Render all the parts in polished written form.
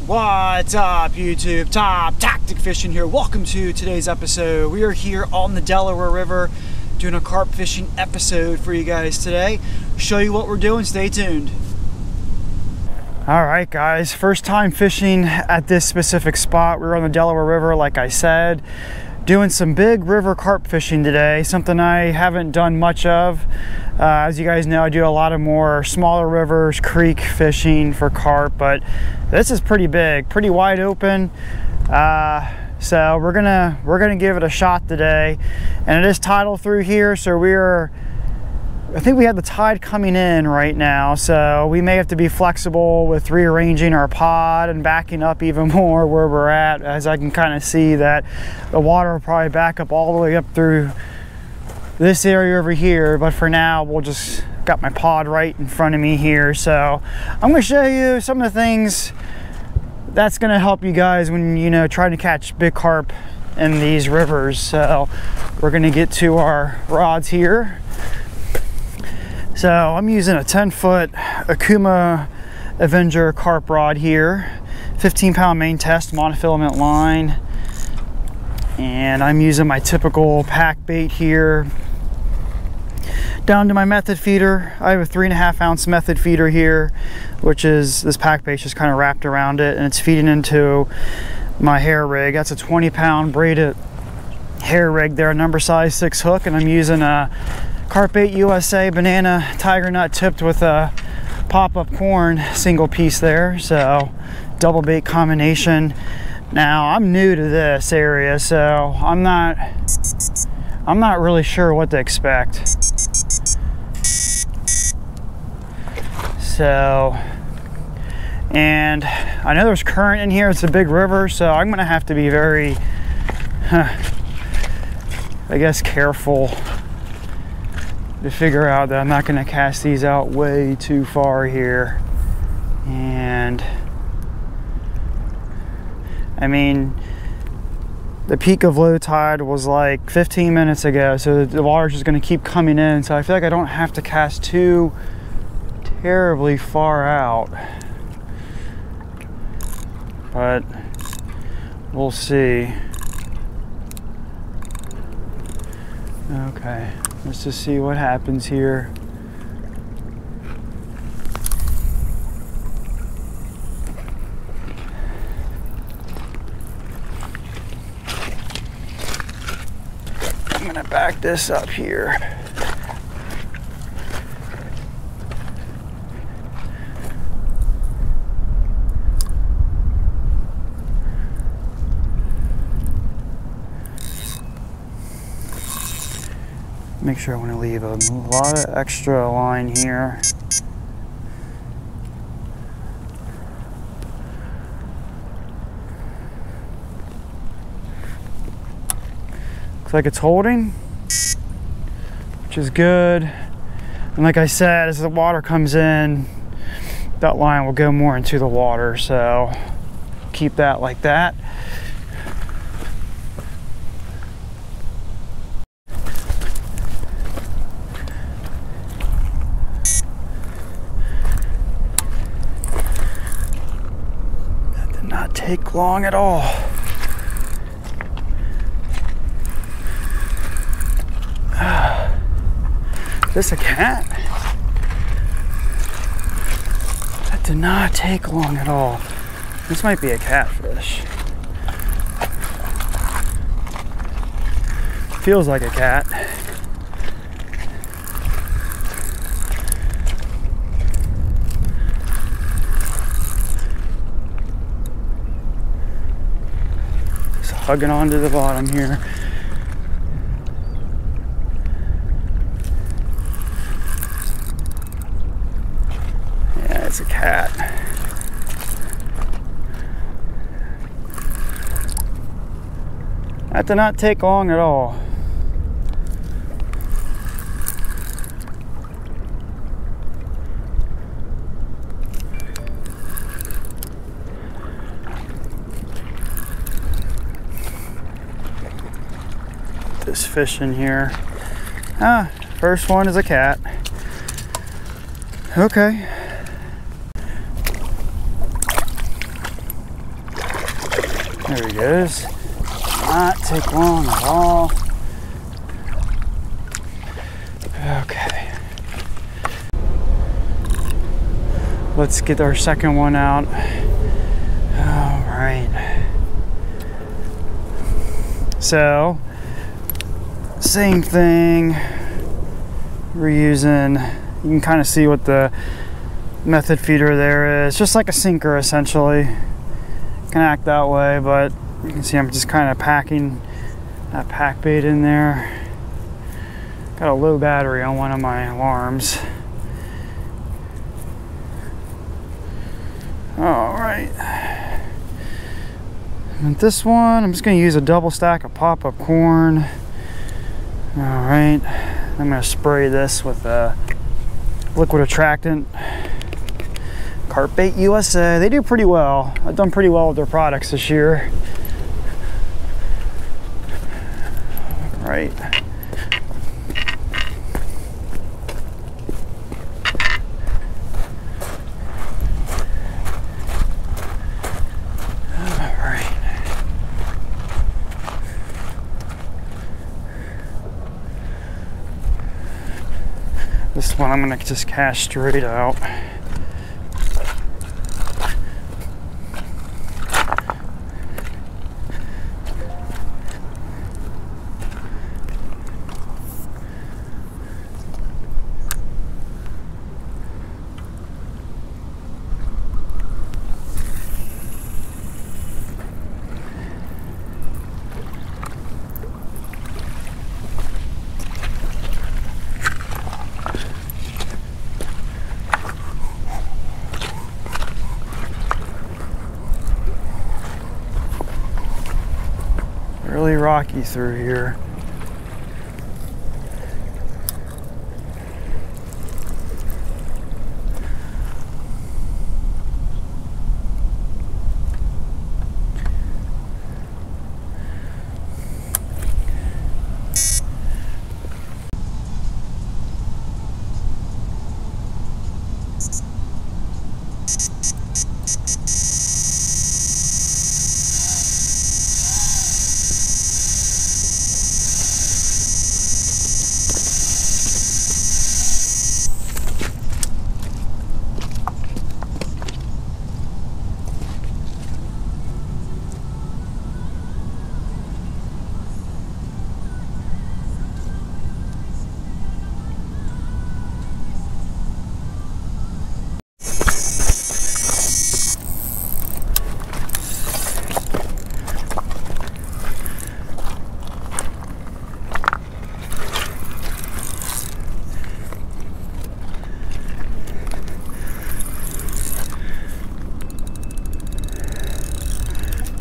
What's up, YouTube? Top Tactic Fishing here. Welcome to today's episode. We are here on the Delaware River doing a carp fishing episode for you guys today. Show you what we're doing. Stay tuned. All right, guys. First time fishing at this specific spot. We're on the Delaware River, like I said, doing some big river carp fishing today. Something I haven't done much of. As you guys know, I do a lot of more smaller rivers, creek fishing for carp, but this is pretty big, pretty wide open. So we're gonna give it a shot today, and it is tidal through here, so I think we have the tide coming in right now, so we may have to be flexible with rearranging our pod and backing up even more where we're at, as I can kind of see that the water will probably back up all the way up through this area over here. But for now, we'll just got my pod right in front of me here. So I'm going to show you some of the things that's going to help you guys when, you know, trying to catch big carp in these rivers. So we're going to get to our rods here. So I'm using a 10-foot Okuma Avenger carp rod here, 15-pound main test monofilament line, and I'm using my typical pack bait here. Down to my method feeder. I have a 3.5-ounce method feeder here, which is this pack bait just kind of wrapped around it, and it's feeding into my hair rig. That's a 20-pound braided hair rig there, number size 6 hook, and I'm using a Carp 8 USA banana tiger nut tipped with a pop-up corn single piece there. So double bait combination. Now I'm new to this area, so I'm not really sure what to expect. So, and I know there's current in here. It's a big river, so I'm gonna have to be very I guess careful to figure out that I'm not going to cast these out way too far here. And I mean, the peak of low tide was like 15 minutes ago, so the water's just going to keep coming in, so I feel like I don't have to cast too terribly far out, but we'll see. Okay, let's just see what happens here. I'm gonna back this up here. Make sure I want to leave a lot of extra line here. Looks like it's holding, which is good. And like I said, as the water comes in, that line will go more into the water, so keep that like that. Take long at all. Is this a cat? That did not take long at all. This might be a catfish. Feels like a cat. Hugging onto the bottom here. Yeah, it's a cat. That did not take long at all. This fish in here. First one is a cat. Okay. There he goes. Not take long at all. Okay. Let's get our second one out. All right. So, same thing. We're using, you can kind of see what the method feeder there is. Just like a sinker, essentially. Can act that way, but you can see I'm just kind of packing that pack bait in there. Got a low battery on one of my alarms. All right. And this one, I'm just going to use a double stack of pop-up corn. All right. I'm going to spray this with a liquid attractant. Carp Bait USA. They do pretty well. I've done pretty well with their products this year. All right. This one I'm gonna just cast straight out. Really rocky through here.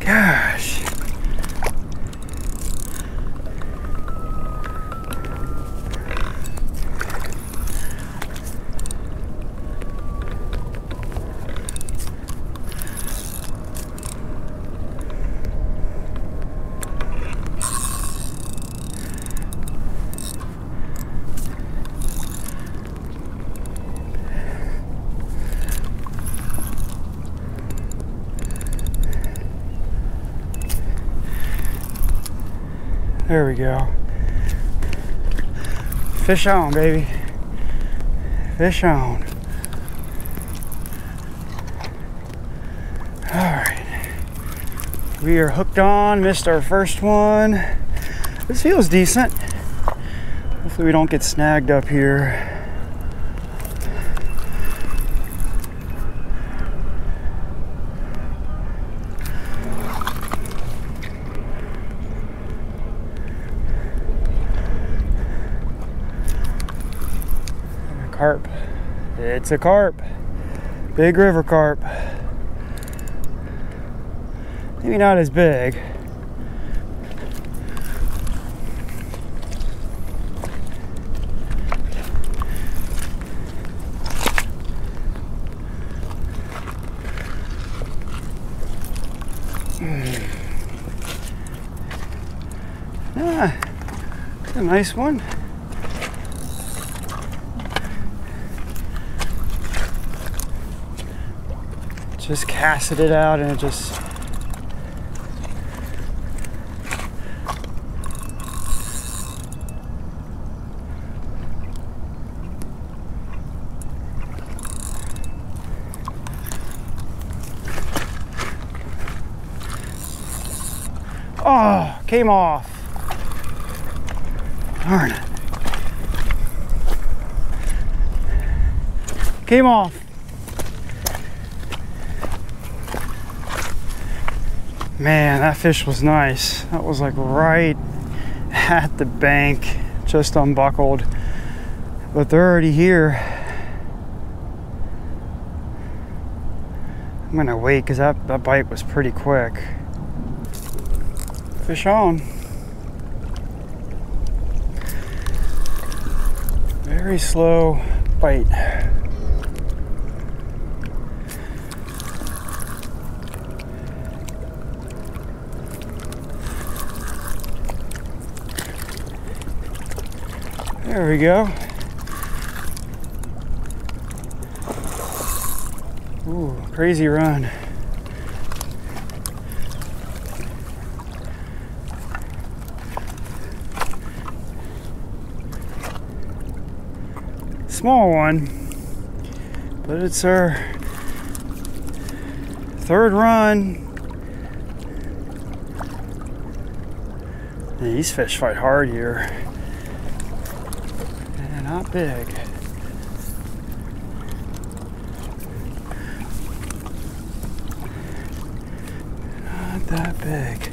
Gosh. There we go. Fish on, baby. Fish on. All right. We are hooked on. Missed our first one. This feels decent. Hopefully we don't get snagged up here. Carp. It's a carp. Big river carp. Maybe not as big. Ah, it's a nice one. Just casted it out and it just Oh, came off. Darn it. Came off. Man, that fish was nice. That was like right at the bank, just unbuckled. But they're already here. I'm gonna wait because that bite was pretty quick. Fish on. Very slow bite. There we go. Ooh, crazy run. Small one, but it's our third run. Yeah, these fish fight hard here. And not big. Not that big.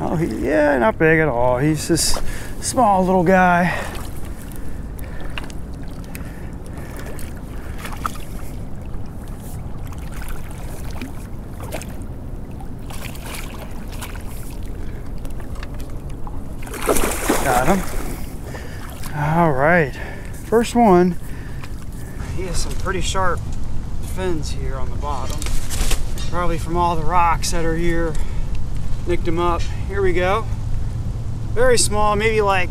Oh, yeah, not big at all. He's this small little guy. Got him. All right, first one. He has some pretty sharp fins here on the bottom. Probably from all the rocks that are here. Nicked him up. Here we go. Very small, maybe like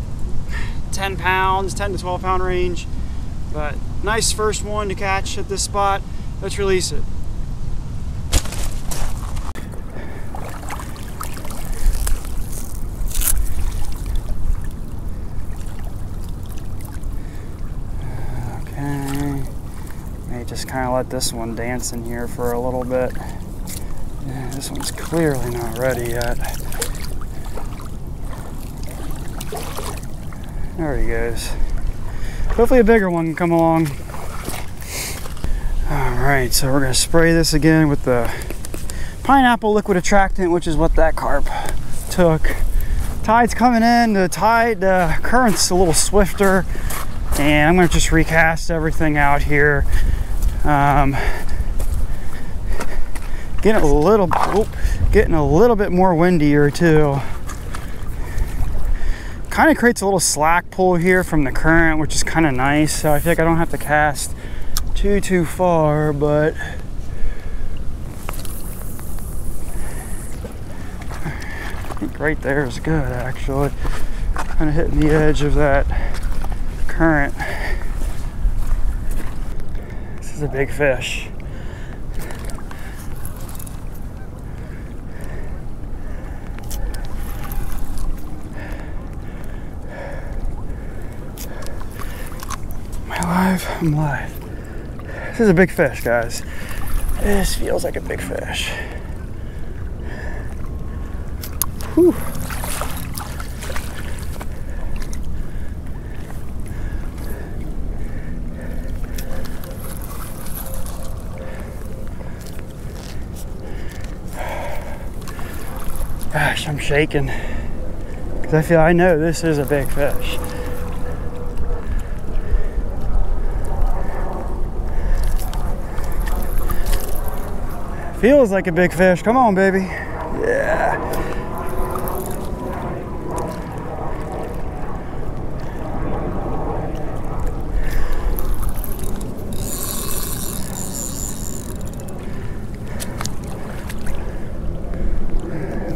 10 pounds, 10 to 12 pound range. But nice first one to catch at this spot. Let's release it. Okay. May just kind of let this one dance in here for a little bit. Yeah, this one's clearly not ready yet. There he goes. Hopefully a bigger one can come along. Alright, so we're going to spray this again with the pineapple liquid attractant, which is what that carp took. Tide's coming in, the current's a little swifter, and I'm going to just recast everything out here. Getting a little bit more windier too. Kind of creates a little slack pull here from the current, which is kind of nice. So I feel like I don't have to cast too far, but I think right there is good actually. Kind of hitting the edge of that current. This is a big fish. I'm live. This is a big fish, guys. This feels like a big fish. Whew. Gosh, I'm shaking because I know this is a big fish. Feels like a big fish. Come on, baby. Yeah.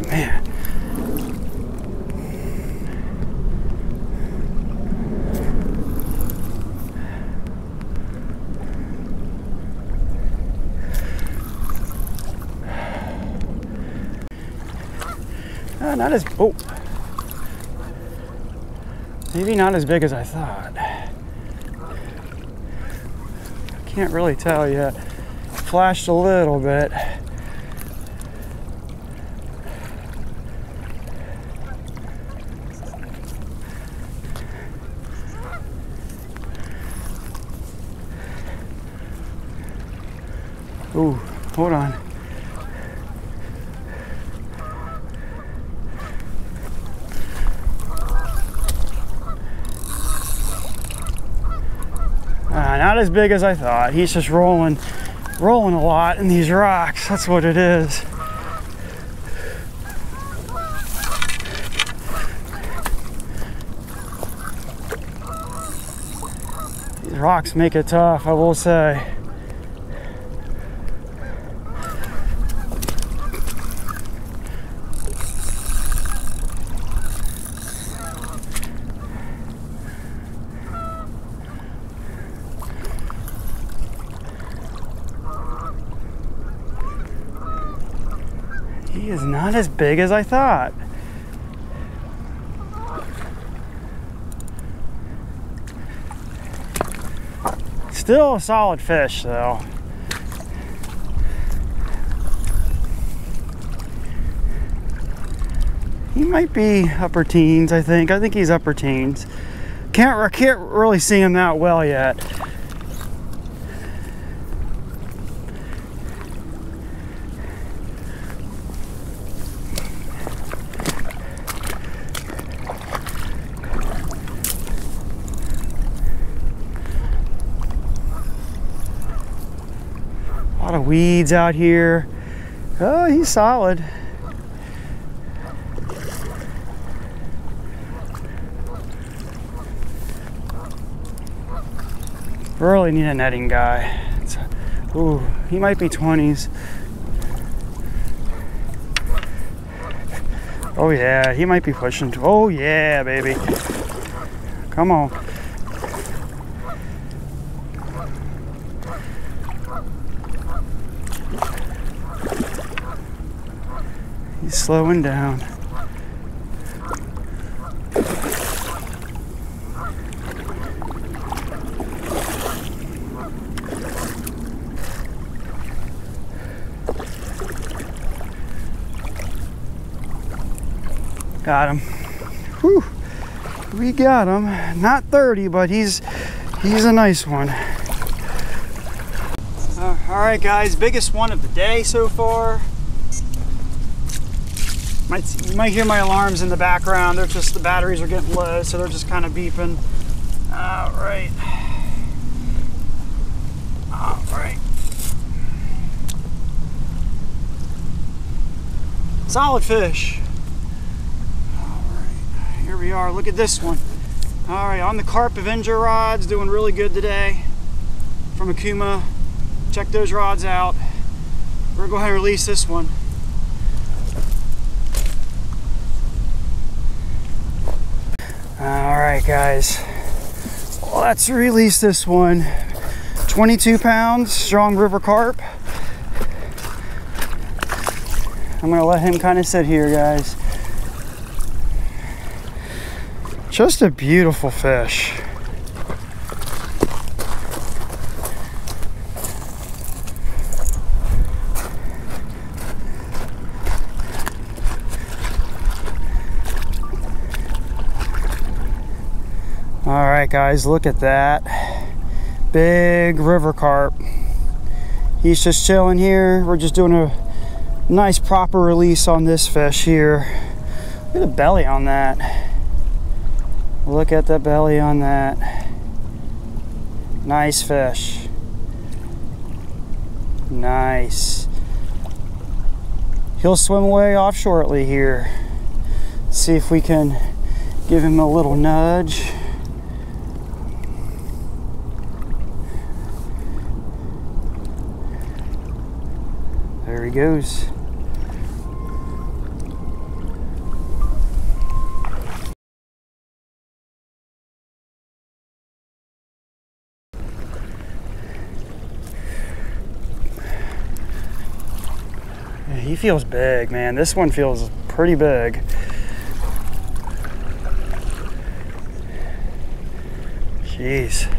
Man. Not as, oh. Maybe not as big as I thought. Can't really tell yet. Flashed a little bit. Ooh, hold on. Not as big as I thought. He's just rolling a lot in these rocks. That's what it is. These rocks make it tough, I will say. He is not as big as I thought. Still a solid fish though. He might be upper teens, I think. I think he's upper teens. Can't really see him that well yet. A lot of weeds out here. Oh, he's solid. Really need a netting guy. Ooh, he might be 20s. Oh yeah, he might be pushing. Oh yeah, baby. Come on. He's slowing down. Got him. Whew. We got him. Not 30, but he's a nice one. All right, guys, biggest one of the day so far. You might hear my alarms in the background. They're just, the batteries are getting low, so they're just kind of beeping. All right. All right. Solid fish. Here we are. Look at this one. All right, on the Carp Avenger rods, doing really good today from Okuma. Check those rods out. We're gonna go ahead and release this one. All right, guys. Let's release this one. 22 pounds, strong river carp. I'm gonna let him kind of sit here, guys. Just a beautiful fish. All right, guys, look at that. Big river carp. He's just chilling here. We're just doing a nice proper release on this fish here. Look at the belly on that. Look at the belly on that. Nice fish. Nice. He'll swim away off shortly here. See if we can give him a little nudge. There he goes. He feels big, man. This one feels pretty big. Jeez.